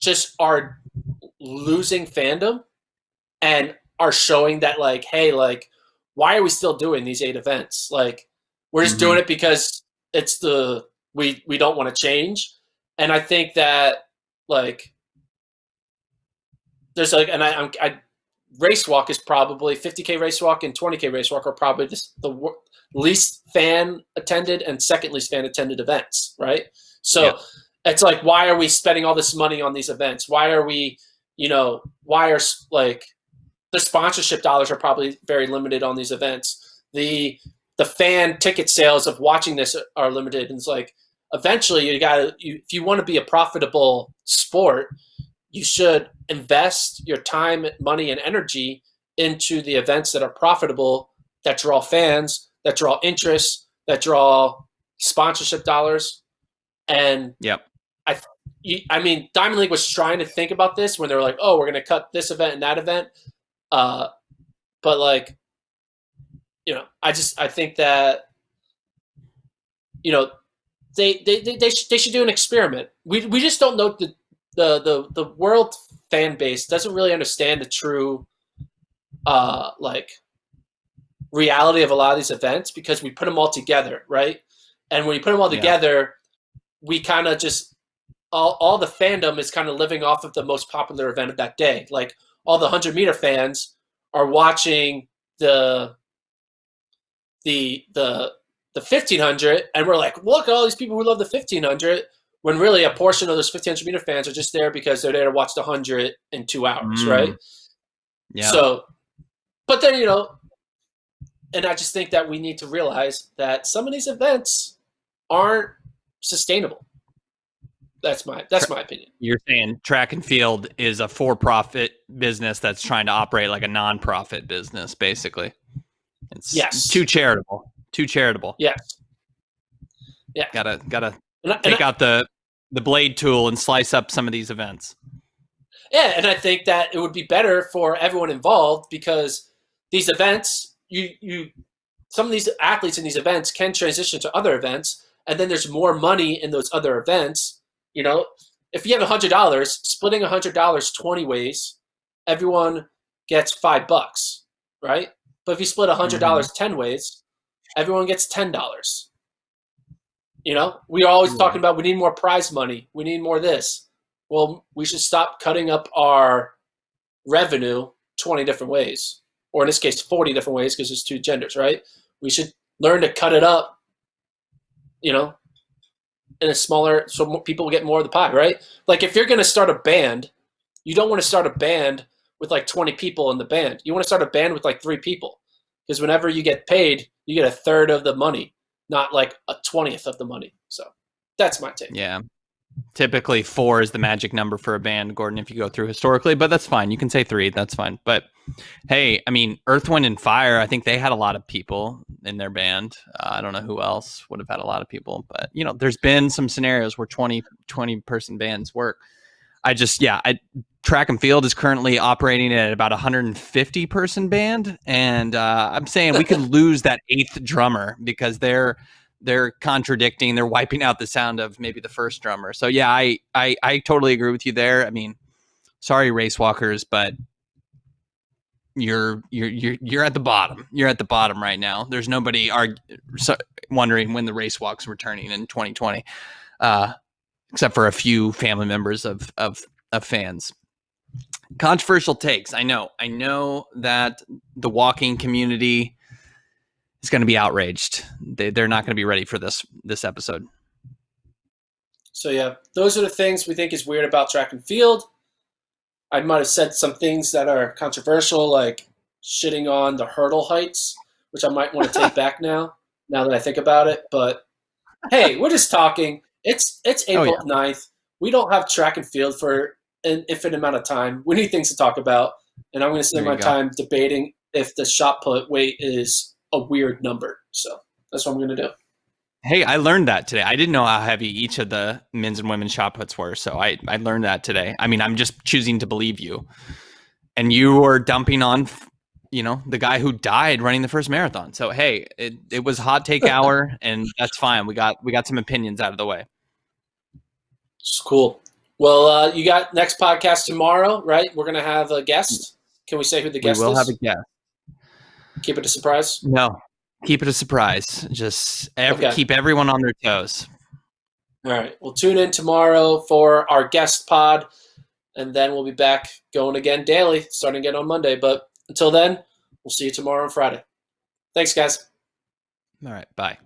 just are losing fandom and are showing that like, hey, like, why are we still doing these 8 events? Like, we're just doing it because it's we don't want to change. And I think that like there's like, and I race walk is probably 50K race walk and 20K race walk are probably just the least fan attended and second least fan attended events, right? So it's like, why are we spending all this money on these events? Why are we, why are like the sponsorship dollars are probably very limited on these events. The fan ticket sales of watching this are limited. And it's like, eventually if you want to be a profitable sport, you should invest your time, money, and energy into the events that are profitable, that draw fans, that draw interest, that draw sponsorship dollars. And I mean, Diamond League was trying to think about this when they were like, oh, we're going to cut this event and that event. But like, I think that, they should do an experiment. We just don't know the world fan base doesn't really understand the true like reality of a lot of these events because we put them all together, right? And when you put them all together, we kind of just all the fandom is kind of living off of the most popular event of that day. Like all the 100-meter fans are watching the 1500, and we're like, look at all these people who love the 1500. When really a portion of those 1500-meter fans are just there because they're there to watch the 100 in 2 hours, right? Yeah. So, but then and I just think that we need to realize that some of these events aren't sustainable. That's my opinion. You're saying track and field is a for-profit business that's trying to operate like a non-profit business, basically. It's too charitable. Too charitable. Yes. Yeah. Gotta take out the blade tool and slice up some of these events. Yeah, and I think that it would be better for everyone involved because these events, some of these athletes in these events can transition to other events, and then there's more money in those other events. If you have $100, splitting $100 20 ways, everyone gets $5, right? But if you split $100 10 ways, everyone gets $10. We are always talking about we need more prize money. We need more this. Well, we should stop cutting up our revenue 20 different ways. or in this case, 40 different ways because there's two genders, right? We should learn to cut it up, in a smaller, so more people get more of the pie, right? Like if you're going to start a band, you don't want to start a band with like 20 people in the band. You want to start a band with like 3 people because whenever you get paid, you get a third of the money, not like a 20th of the money. So that's my take. Yeah. Typically 4 is the magic number for a band, Gordon, if you go through historically, but that's fine. You can say 3, that's fine. But hey, I mean, Earth, Wind, and Fire, I think they had a lot of people in their band. I don't know who else would have had a lot of people, but there's been some scenarios where 20 person bands work. Track and field is currently operating at about 150 person band, and I'm saying we could lose that 8th drummer because they're contradicting, they're wiping out the sound of maybe the first drummer. So yeah, I totally agree with you there. I mean, sorry, race walkers, but you're at the bottom. You're at the bottom right now. There's nobody wondering when the race walk's returning in 2020, except for a few family members of fans. Controversial takes. I know that the walking community is going to be outraged. They're not going to be ready for this episode. So yeah, those are the things we think is weird about track and field. I might have said some things that are controversial, like shitting on the hurdle heights, which I might want to take back now that I think about it. But hey, we're just talking. It's April 9th. We don't have track and field for an infinite amount of time. We need things to talk about, and I'm going to spend my time debating if the shot put weight is a weird number. So that's what I'm going to do. Hey, I learned that today. I didn't know how heavy each of the men's and women's shot puts were, so I learned that today. I mean, I'm just choosing to believe you. And you were dumping on, the guy who died running the first marathon. So hey, it was hot take hour, and that's fine. We got some opinions out of the way. It's cool. Well, you got next podcast tomorrow, right? We're going to have a guest. Can we say who the guest is? We will have a guest. Keep it a surprise? No. Keep it a surprise. Just keep everyone on their toes. All right. We'll tune in tomorrow for our guest pod, and then we'll be back going again daily, starting again on Monday. But until then, we'll see you tomorrow on Friday. Thanks, guys. All right. Bye.